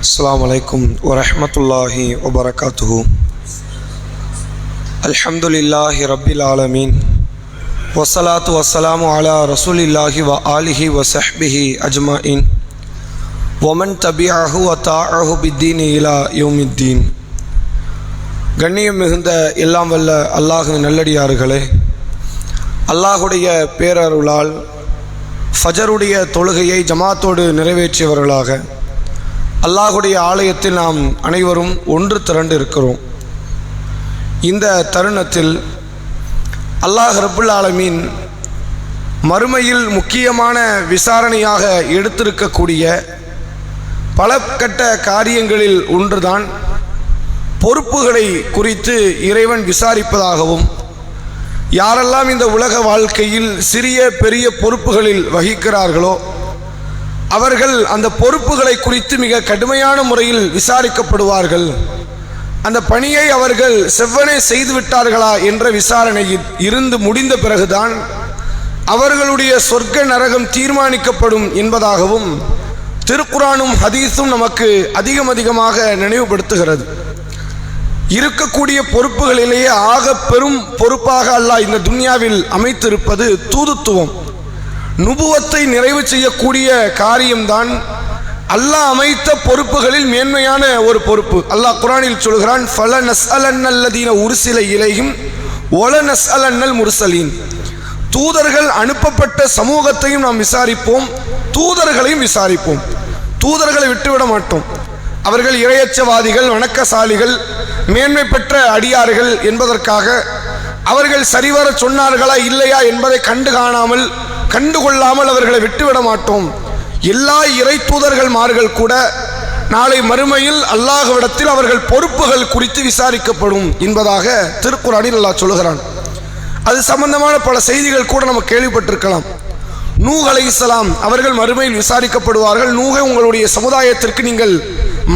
அஸ்ஸலாமு அலைக்கும் வரஹ்மத்துல்லாஹி வபரகாத்துஹு. அல்ஹம்துலில்லாஹி ரப்பில் ஆலமீன் வஸ்ஸலாத்து வஸ்ஸலாமு அலா ரசூலில்லாஹி வ ஆலிஹி வ ஸஹ்பிஹி அஜ்மாயின் வமன் தபிஅஹு வ தாஅஹு பித்தீனி இலா யௌமித்தீன். கண்ணியம் மிகுந்த எல்லாம் வல்ல அல்லாஹ்வின் நல்லடியார்களே, அல்லாஹுடைய பேரருளால் ஃபஜருடைய தொழுகையை ஜமாத்தோடு நிறைவேற்றியவர்களாக அல்லாஹுடைய ஆலயத்தில் நாம் அனைவரும் ஒன்று திரண்டு இருக்கிறோம். இந்த தருணத்தில் அல்லாஹ் ரப்புல் ஆலமீன் மறுமையில் முக்கியமான விசாரணையாக எடுத்திருக்கக்கூடிய பல கட்ட காரியங்களில் ஒன்றுதான் பொறுப்புகளை குறித்து இறைவன் விசாரிப்பதாகவும், யாரெல்லாம் இந்த உலக வாழ்க்கையில் சிறிய பெரிய பொறுப்புகளில் வகிக்கிறார்களோ அவர்கள் அந்த பொறுப்புகளை குறித்து மிக கடுமையான முறையில் விசாரிக்கப்படுவார்கள். அந்த பணியை அவர்கள் செவ்வனே செய்துவிட்டார்களா என்ற விசாரணையில் இருந்து முடிந்த பிறகுதான் அவர்களுடைய சொர்க்க நரகம் தீர்மானிக்கப்படும் என்பதாகவும் திருக்குரானும் ஹதீஸும் நமக்கு அதிகமாக நினைவுபடுத்துகிறது. இருக்கக்கூடிய பொறுப்புகளிலேயே ஆக பெரும் பொறுப்பாக அல்லாஹ் இந்த துன்யாவில் அமைத்திருப்பது தூதுத்துவம். நுபுவத்தை நிறைவு செய்யக்கூடிய காரியம்தான் அல்லாஹ் அமைத்த பொறுப்புகளில் மேன்மையான ஒரு பொறுப்பு. அல்லாஹ் குர்ஆனில் சொல்கிறான், ஃபலனஸ்அலன்னல்லதீன உர்சில இலைஹிம் வலனஸ்அலன்னல் முர்சலீன். தூதர்கள் அனுப்பப்பட்ட சமூகத்தையும் நாம் விசாரிப்போம், தூதர்களையும் விசாரிப்போம். தூதர்களை விட்டுவிட மாட்டோம். அவர்கள் இறையச்சவாதிகள், வணக்கசாலிகள், மேன்மை பெற்ற அடியார்கள் என்பதற்காக அவர்கள் சரிவர சொன்னார்களா இல்லையா என்பதை கண்டுகொள்ளாமல் அவர்களை விட்டுவிட மாட்டோம். எல்லா இறை தூதர்கள்மார்கள் கூட நாளை மறுமையில் அல்லாஹ்விடத்தில் அவர்கள் பொறுப்புகள் குறித்து விசாரிக்கப்படும் என்பதாக திருக்குர்ஆனில் அல்லாஹ் சொல்கிறான். அது சம்பந்தமான பல செய்திகள் கூட நம்ம கேள்விப்பட்டிருக்கலாம். நூஹ் அலைஹிஸ்ஸலாம் அவர்கள் மறுமையில் விசாரிக்கப்படுவார்கள். நூஹே, உங்களுடைய சமுதாயத்திற்கு நீங்கள்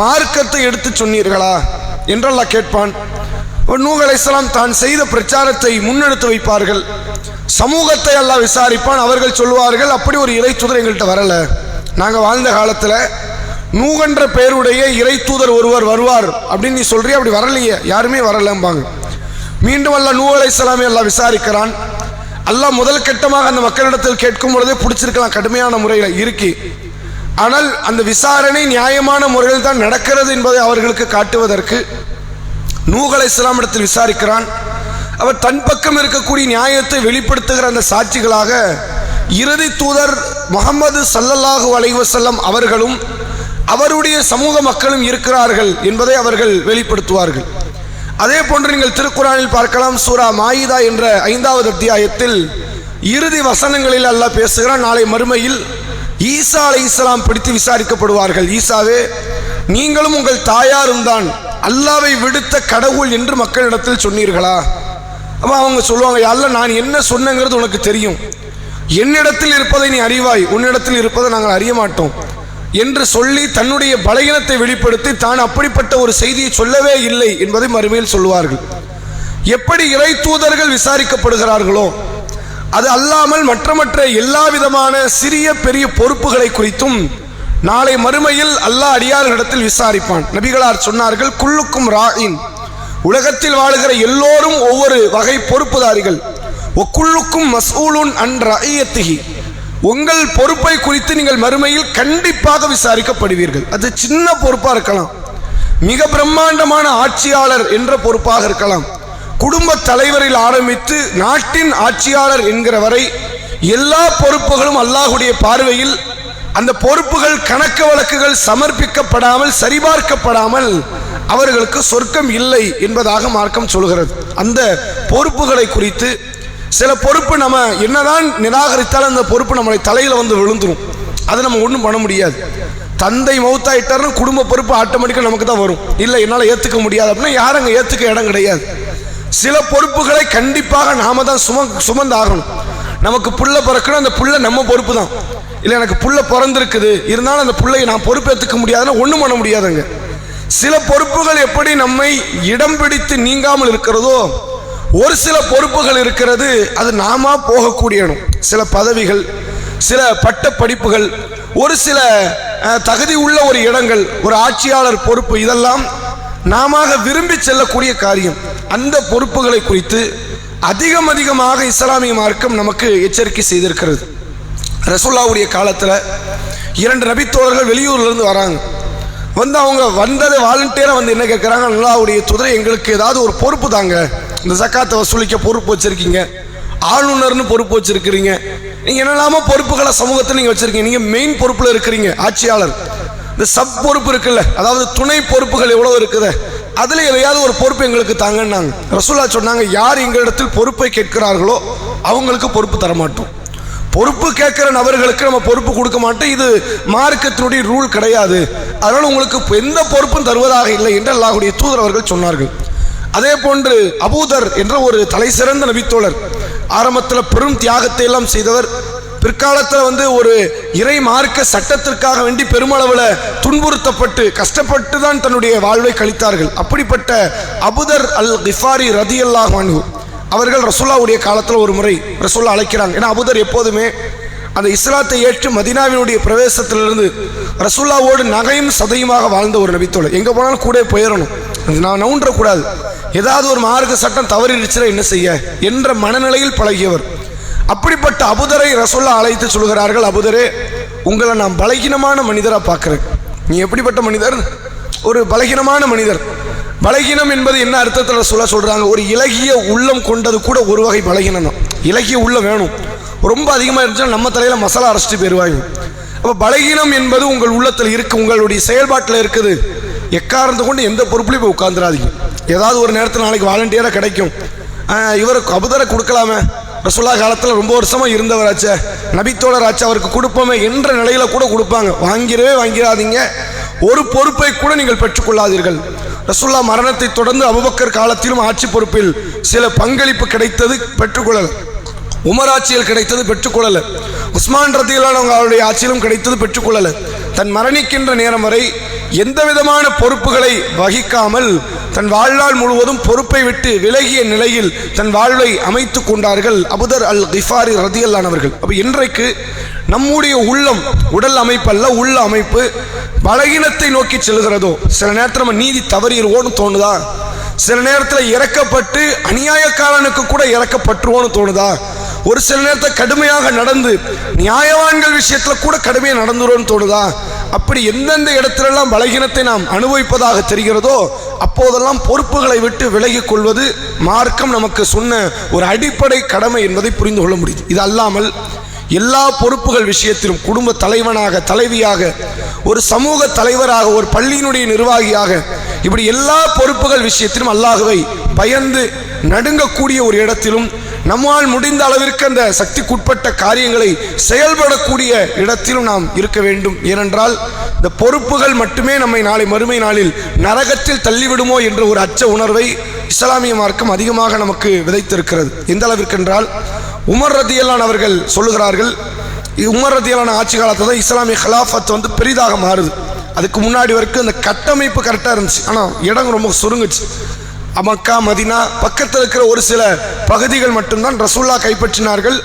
மார்க்கத்தை எடுத்து சொன்னீர்களா என்று அல்லாஹ் கேட்பான். நூஹ் அலைஹிஸ்ஸலாம் தான் செய்த பிரச்சாரத்தை முன்னெடுத்து வைப்பார்கள். சமூகத்தை அல்லாஹ் விசாரிப்பான். அவர்கள் சொல்வார்கள், அப்படி ஒரு இறை தூதர் எங்கள்கிட்ட வரல, நாங்கள் வாழ்ந்த காலத்தில் நூஹ் என்ற பெயருடைய இறை தூதர் ஒருவர் வருவார் அப்படின்னு நீ சொல்றிய, அப்படி வரலையே, யாருமே வரலம்பாங்க. மீண்டும் அல்லாஹ் நூஹ் அலைஹிஸ்ஸலாமை அல்லாஹ் விசாரிக்கிறான். அல்லாஹ் முதல் கட்டமாக அந்த மக்களிடத்தில் கேட்கும் பொழுதே பிடிச்சிருக்கலாம், கடுமையான முறையில் இருக்கு. ஆனால் அந்த விசாரணை நியாயமான முறையில் தான் நடக்கிறது என்பதை அவர்களுக்கு காட்டுவதற்கு நூஹ் அலைஹிஸ்ஸலாம் இடத்தில் விசாரிக்கிறான். அவர் தன் பக்கம் இருக்கக்கூடிய நியாயத்தை வெளிப்படுத்துகிற அந்த சாட்சிகளாக இறுதி தூதர் முஹம்மது ஸல்லல்லாஹு அலைஹி வஸல்லம் அவர்களும் அவருடைய சமூக மக்களும் இருக்கிறார்கள் என்பதை அவர்கள் வெளிப்படுத்துவார்கள். அதே போன்று நீங்கள் திருக்குர்ஆனில் பார்க்கலாம். சூரா மாயிதா என்ற 5வது அத்தியாயத்தில் இறுதி வசனங்களில் அல்லாஹ் பேசுகிறான், நாளை மறுமையில் ஈசா அலைஹிஸ்ஸலாம் பிடித்து விசாரிக்கப்படுவார்கள். ஈசாவே, நீங்களும் உங்கள் தாயாரும் தான் அல்லாஹ்வை விடுத்த கடவுள் என்று மக்களிடத்தில் சொன்னீர்களா? அப்போ அவங்க சொல்லுவாங்க, அல்லாஹ், நான் என்ன சொன்னங்கிறது உனக்கு தெரியும், என்னிடத்தில் இருப்பதை நீ அறிவாய், உன்னிடத்தில் இருப்பதை நாங்கள் அறிய மாட்டோம் என்று சொல்லி தன்னுடைய பலகீனத்தை வெளிப்படுத்தி தான் அப்படிப்பட்ட ஒரு செய்தியை சொல்லவே இல்லை என்பதை மறுமையில் சொல்லுவார்கள். எப்படி இறை தூதர்கள் விசாரிக்கப்படுகிறார்களோ அது அல்லாமல் மற்ற எல்லா விதமான சிறிய பெரிய பொறுப்புகளை குறித்தும் நாளை மறுமையில் அல்லாஹ் அடியார்களிடத்தில் விசாரிப்பான். நபிகளார் சொன்னார்கள், குல்லுக்கும் ராயின், உலகத்தில் வாழுகிற எல்லோரும் ஒவ்வொரு வகை பொறுப்புதாரிகள். ஒக்குள்ளுக்கும் மஸ்ஊலுன் அன் ரஇயத்திஹி, உங்கள் பொறுப்பை குறித்து நீங்கள் மறுமையில் கண்டிப்பாக விசாரிக்கப்படுவீர்கள். அது சின்ன பொறுப்பாக இருக்கலாம், மிக பிரம்மாண்டமான ஆட்சியாளர் என்ற பொறுப்பாக இருக்கலாம், குடும்ப தலைவரில் ஆரம்பித்து நாட்டின் ஆட்சியாளர் என்கிற வரை எல்லா பொறுப்புகளும் அல்லாஹுடைய பார்வையில் அந்த பொறுப்புகள் கணக்கு வழக்குகள் சமர்ப்பிக்கப்படாமல் சரிபார்க்கப்படாமல் அவர்களுக்கு சொர்க்கம் இல்லை என்பதாக மார்க்கம் சொல்கிறது. அந்த பொறுப்புகளை குறித்து சில பொறுப்பு நம்ம என்னதான் நிராகரித்தாலும் அந்த பொறுப்பு நம்மளை தலையில் வந்து விழுந்துரும். அதை நம்ம ஒன்றும் பண்ண முடியாது. தந்தை மௌத்தாயிட்டாருன்னு குடும்ப பொறுப்பு ஆட்டோமேட்டிக்காக நமக்கு தான் வரும். இல்லை, என்னால் ஏற்றுக்க முடியாது அப்படின்னா யாரும் அங்கே ஏற்றுக்க இடம் கிடையாது. சில பொறுப்புகளை கண்டிப்பாக நாம தான் சுமந்தாகணும். நமக்கு புள்ள பிறக்கணும், அந்த புள்ள நம்ம பொறுப்பு தான். இல்லை, எனக்கு புள்ள பிறந்திருக்குது, இருந்தாலும் அந்த புள்ளையை நான் பொறுப்பேற்றுக்க முடியாதுன்னா ஒன்றும் பண்ண முடியாதுங்க. சில பொறுப்புகள் எப்படி நம்மை இடம் பிடித்து நீங்காமல் இருக்கிறதோ ஒரு சில பொறுப்புகள் இருக்கிறது, அது நாம போகக்கூடிய இடம். சில பதவிகள், சில பட்ட படிப்புகள், ஒரு சில தகுதி உள்ள ஒரு இடங்கள், ஒரு ஆட்சியாளர் பொறுப்பு, இதெல்லாம் நாம விரும்பி செல்லக்கூடிய காரியம். அந்த பொறுப்புகளை குறித்து அதிகமாக இஸ்லாமிய மார்க்கம் நமக்கு எச்சரிக்கை செய்திருக்கிறது. ரசூலுல்லாஹ்வுடைய காலத்தில் 2 நபித்தோழர்கள் வெளியூர்லேருந்து வராங்க. அவங்க வந்தது வாலண்டியராக என்ன கேட்குறாங்க, அல்லாஹ்வுடைய தூதரே, எங்களுக்கு ஏதாவது ஒரு பொறுப்பு தாங்க. இந்த ஜக்காத்தை வசூலிக்க பொறுப்பு வச்சுருக்கீங்க, ஆளுநர்னு பொறுப்பு வச்சுருக்கிறீங்க, நீங்கள் என்னெல்லாமோ பொறுப்புகளை சமூகத்தில் நீங்கள் வச்சுருக்கீங்க, நீங்கள் மெயின் பொறுப்பில் இருக்கிறீங்க, ஆட்சியாளர். இந்த சப் பொறுப்பு இருக்குல்ல, அதாவது துணை பொறுப்புகள் எவ்வளோ இருக்குது, அதில் எதையாவது ஒரு பொறுப்பு எங்களுக்கு தாங்கன்னாங்க. ரசூலுல்லாஹ் சொன்னாங்க, யார் எங்களிடத்தில் பொறுப்பை கேட்கிறார்களோ அவங்களுக்கு பொறுப்பு தரமாட்டோம். பொறுப்பு கேட்கிற நபர்களுக்கு நம்ம பொறுப்பு கொடுக்க மாட்டோம், இது மார்க்கத்தினுடைய ரூல் கிடையாது, அதனால் உங்களுக்கு எந்த பொறுப்பும் தருவதாக இல்லை என்று அல்லாஹ்வுடைய தூதர் அவர்கள் சொன்னார்கள். அதே போன்று அபூதர் என்ற ஒரு தலை சிறந்த நபித்தோழர், ஆரம்பத்தில் பெரும் தியாகத்தை எல்லாம் செய்தவர், பிற்காலத்தில் ஒரு இறை மார்க்க சட்டத்திற்காக வேண்டி பெருமளவில் துன்புறுத்தப்பட்டு கஷ்டப்பட்டு தான் தன்னுடைய வாழ்வை கழித்தார்கள். அப்படிப்பட்ட அபூதர் அல் கிஃபாரி ரதியல்லாஹு அன்ஹு அவர்கள் ரசூலுல்லாஹ்வுடைய காலத்தில் ஒரு முறை ரசூலுல்லாஹ் அழைக்கிறாங்க. ஏன்னா அபூதர் எப்போதுமே அந்த இஸ்லாத்தை ஏற்று மதீனாவினுடைய பிரவேசத்திலிருந்து ரசூலுல்லாஹ்வோடு நகையும் சதையுமாக வாழ்ந்த ஒரு நபித்தோழர். எங்கே போனாலும் கூட போயிடணும், நான் நவுன்றக்கூடாது, ஏதாவது ஒரு மார்க்க சட்டம் தவறிடுச்சுன்னா என்ன செய்ய என்ற மனநிலையில் பழகியவர். அப்படிப்பட்ட அபூதரை ரசூலுல்லாஹ் அழைத்து சொல்கிறார்கள், அபூதரே, உங்களை நான் பலகீனமான மனிதராக பார்க்குறேன். நீ எப்படிப்பட்ட மனிதர்? ஒரு பலகீனமான மனிதர். பலகீனம் என்பது என்ன அர்த்தத்தில் ரசூலுல்லாஹ் சொல்கிறாங்க, ஒரு இலகிய உள்ளம் கொண்டது கூட ஒரு வகை பலகீனம் தான். இலகிய உள்ளம் வேணும், ரொம்ப அதிகமாக இருந்துச்சுன்னா நம்ம தலையில் மசாலா அரைச்சிட்டு போயிடுவாங்க. அப்போ பலகீனம் என்பது உங்கள் உள்ளத்தில் இருக்குது, உங்களுடைய செயல்பாட்டில் இருக்குது. எக்காரணத்தை கொண்டு எந்த பொறுப்புலையும் போய் உட்கார்ந்துடாதீங்க. ஏதாவது ஒரு நேரத்தில் நாளைக்கு வாலண்டியராக கிடைக்கும், இவருக்கு அபூதரை கொடுக்கலாமே, ரசூலுல்லாஹ் காலத்தில் ரொம்ப வருஷமாக இருந்தவராச்சே, நபித்தோழராச்சே, அவருக்கு கொடுப்போமே என்ற நிலையில கூட கொடுப்பாங்க. வாங்கிடாதீங்க, ஒரு பொறுப்பை கூட நீங்கள் பெற்றுக்கொள்ளாதீர்கள். ரசூலுல்லாஹ் மரணத்தை தொடர்ந்து அபூபக்கர் காலத்திலும் ஆட்சி பொறுப்பில் சில பங்களிப்பு கிடைத்தது, பெற்றுக்கொள்ளல. உமர் ஆட்சியில் கிடைத்தது, பெற்றுக்கொள்ளல. உஸ்மான் ரதியல்லாஹு அன்ஹு அவருடைய ஆட்சியிலும் கிடைத்தது, பெற்றுக்கொள்ளல. தன் மரணிக்கின்ற நேரம் வரை எந்த விதமான பொறுப்புகளை வகிக்காமல் தன் வாழ்நாள் முழுவதும் பொறுப்பை விட்டு விலகிய நிலையில் தன் வாழ்வை அமைத்து கொண்டார்கள் அபூதர் அல் கிஃபாரி ரதியல்லாஹு அன்ஹு அவர்கள். அப்போ இன்றைக்கு நம்முடைய உள்ளம், உடல் அமைப்பு அல்ல, உள்ள அமைப்பு பலகீனத்தை நோக்கி செல்கிறதோ, சில நேரத்தில் நம்ம நீதி தவறிடுவோன்னு தோணுதா, சில நேரத்தில் இறக்கப்பட்டு அநியாயக்காரனுக்கு கூட இறக்கப்பட்டுருவோன்னு தோணுதா, ஒரு சில நேரத்தில் கடுமையாக நடந்து நியாயவான்கள் விஷயத்தில் கூட கடுமையாக நடந்துருவோன்னு தோணுதா, அப்படி எந்தெந்த இடத்திலெல்லாம் பலகீனத்தை நாம் அனுபவிப்பதாக தெரிகிறதோ அப்போதெல்லாம் பொறுப்புகளை விட்டு விலகிக் கொள்வது மார்க்கம் நமக்கு சொன்ன ஒரு அடிப்படை கடமை என்பதை புரிந்து கொள்ள முடியுது. இது அல்லாமல் எல்லா பொறுப்புகள் விஷயத்திலும் குடும்ப தலைவனாக, தலைவியாக, ஒரு சமூக தலைவராக, ஒரு பள்ளியினுடைய நிர்வாகியாக, இப்படி எல்லா பொறுப்புகள் விஷயத்திலும் அல்லாஹ்வை பயந்து நடுங்கக்கூடிய ஒரு இடத்திலும் நம்மால் முடிந்த அளவிற்கு அந்த சக்திக்குட்பட்ட காரியங்களை செயல்படக்கூடிய இடத்திலும் நாம் இருக்க வேண்டும். ஏனென்றால் இந்த பொறுப்புகள் மட்டுமே நம்மை நாளை மறுமை நாளில் நரகத்தில் தள்ளிவிடுமோ என்ற ஒரு அச்ச உணர்வை இஸ்லாமிய மார்க்கம் அதிகமாக நமக்கு விதைத்திருக்கிறது. எந்த அளவிற்கு என்றால், உமர் ரதியல்லாஹு அன்ஹு அவர்கள் சொல்லுகிறார்கள், உமர் ரதியல்லாஹு அன்ஹு ஆட்சி காலத்தில் தான் இஸ்லாமிய ஹிலாஃபத் பெரிதாக மாறுது. அதுக்கு முன்னாடி வரைக்கும் அந்த கட்டமைப்பு கரெக்டாக இருந்துச்சு, ஆனால் இடம் ரொம்ப சுருங்குச்சு. மக்கா, மதினா பக்கத்தில் இருக்கிற ஒரு சில பகுதிகள் மட்டும்தான் ரசூலுல்லாஹ் கைப்பற்றினார்கள்.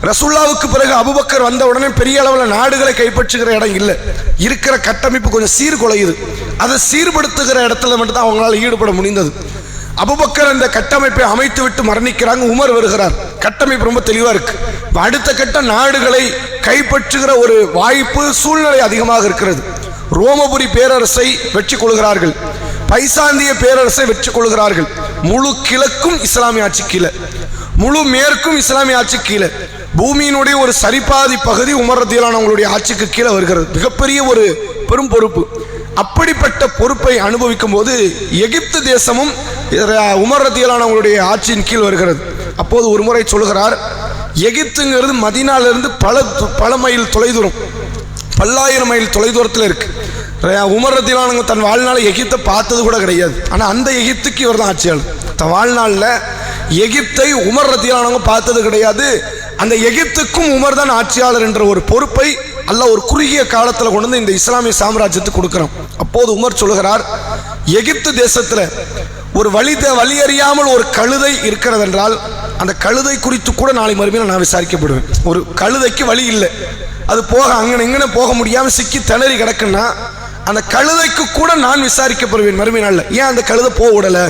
ரசூலுல்லாஹ்வுக்கு பிறகு அபூபக்கர் வந்த உடனே பெரிய அளவில் நாடுகளை கைப்பற்றுகிற இடம் இல்லை, இருக்கிற கட்டமைப்பு கொஞ்சம் சீர்குலையுது. அதை சீர்படுத்துகிற இடத்துல மட்டும்தான் அவங்களால ஈடுபட முடிந்தது. அபூபக்கர் அந்த கட்டமைப்பை அமைத்து விட்டு மரணிக்கிறாங்க, உமர் வருகிறார். கட்டமைப்பு ரொம்ப தெளிவா இருக்கு. அடுத்த கட்ட நாடுகளை கைப்பற்றுகிற ஒரு வாய்ப்பு, சூழ்நிலை அதிகமாக இருக்கிறது. ரோமபுரி பேரரசை வெற்றி கொள்கிறார்கள், பைசாந்திய பேரரசை வெற்றி கொள்கிறார்கள். முழு கிழக்கும் இஸ்லாமிய ஆட்சி கீழே, முழு மேற்கும் இஸ்லாமிய ஆட்சி கீழே, பூமியினுடைய ஒரு சரிபாதி பகுதி உமர் ரதியல்லாஹு அன்ஹு அவங்களுடைய ஆட்சிக்கு கீழே வருகிறது. மிகப்பெரிய ஒரு பெரும் பொறுப்பு. அப்படிப்பட்ட பொறுப்பை அனுபவிக்கும் போது எகிப்து தேசமும் உமர் ரதியல்லாஹு அன்ஹு அவங்களுடைய ஆட்சியின் கீழ் வருகிறது. அப்போது ஒரு முறை சொல்கிறார், எகிப்துங்கிறது மதீனாவிலிருந்து பல மைல் தொலைதூரம், பல்லாயிரம் மைல் தொலைதூரத்தில் இருக்கு. உமர் ரதியல்லாஹு அன்ஹு தன் வாழ்நாளை எகிப்தை பார்த்தது கூட கிடையாது. ஆனால் அந்த எகிப்துக்கு இவர் தான் ஆட்சியாளர். தன் வாழ்நாளில் எகிப்தை உமர் ரதியல்லாஹு அன்ஹு பார்த்தது கிடையாது. அந்த எகிப்துக்கும் உமர் தான் ஆட்சியாளர் என்ற ஒரு பொறுப்பை அல்லாஹ் ஒரு குறுகிய காலத்தில் கொண்டு வந்து இந்த இஸ்லாமிய சாம்ராஜ்யத்துக்கு கொடுக்குறோம். அப்போது உமர் சொல்கிறார், எகிப்து தேசத்தில் ஒரு வழி அறியாமல் ஒரு கழுதை இருக்கிறது என்றால் அந்த கழுதை குறித்து கூட நாளை மறுமையில் நான் விசாரிக்கப்படுவேன். ஒரு கழுதைக்கு வழி இல்லை, அது போக அங்கே எங்கன்னு போக முடியாமல் சிக்கி திணறி கிடக்குன்னா அந்த கழுதைக்கு கூட நான் விசாரிக்கப்படுவேன் மறுமை நாளில். ஏன் அந்த கழுதை போக விடலை,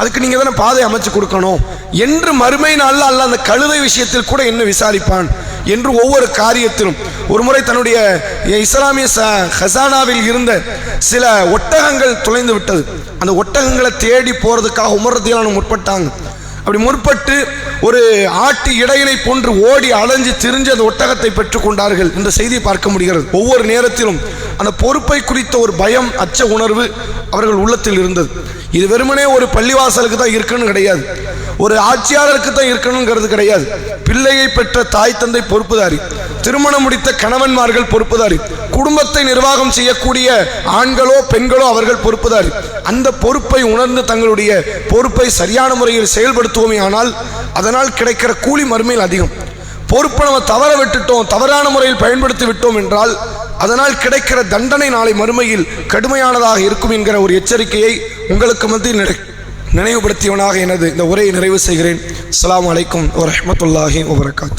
அதுக்கு நீங்கள் தானே பாதை அமைச்சு கொடுக்கணும் என்று மறுமை நாளில் அல்ல அந்த கழுதை விஷயத்தில் கூட என்ன விசாரிப்பான் என்று ஒவ்வொரு காரியத்திலும். ஒரு முறை தன்னுடைய இஸ்லாமிய ஹசானாவில் இருந்த சில ஒட்டகங்கள் தொலைந்து விட்டது. அந்த ஒட்டகங்களை தேடி போறதுக்காக உமர் ரலியல்லாஹு முற்பட்டாங்க. அப்படி முற்பட்டு ஒரு ஆட்டு இடையினை போன்று ஓடி அலைஞ்சு திரிஞ்சு அந்த ஒட்டகத்தை பெற்றுக் கொண்டார்கள் என்ற செய்தியை பார்க்க முடிகிறது. ஒவ்வொரு நேரத்திலும் அந்த பொறுப்பை குறித்த ஒரு பயம், அச்ச உணர்வு அவர்கள் உள்ளத்தில் இருந்தது. இது வெறுமனே ஒரு பள்ளிவாசலுக்கு தான் இருக்கணும் கிடையாது, ஒரு ஆட்சியாளருக்கு தான் இருக்கணுங்கிறது கிடையாது. பிள்ளையை பெற்ற தாய் தந்தை பொறுப்புதாரி, திருமணம் முடித்த கணவன்மார்கள் பொறுப்புதாரி, குடும்பத்தை நிர்வாகம் செய்யக்கூடிய ஆண்களோ பெண்களோ அவர்கள் பொறுப்புதாரி. அந்த பொறுப்பை உணர்ந்து தங்களுடைய பொறுப்பை சரியான முறையில் செயல்படுத்துவோமே ஆனால் அதனால் கிடைக்கிற கூலி மறுமையில் அதிகம். பொறுப்பை நம்ம தவற விட்டுட்டோம், தவறான முறையில் பயன்படுத்தி விட்டோம் என்றால் அதனால் கிடைக்கிற தண்டனை நாளை மறுமையில் கடுமையானதாக இருக்கும் என்கிற ஒரு எச்சரிக்கையை உங்களுக்கு மத்தியில் நினைவுபடுத்தியவனாக எனது இந்த உரையை நிறைவு செய்கிறேன். அஸ்ஸலாமு அலைக்கும் வரஹ்மத்துல்லாஹி வபரகாத்துஹு.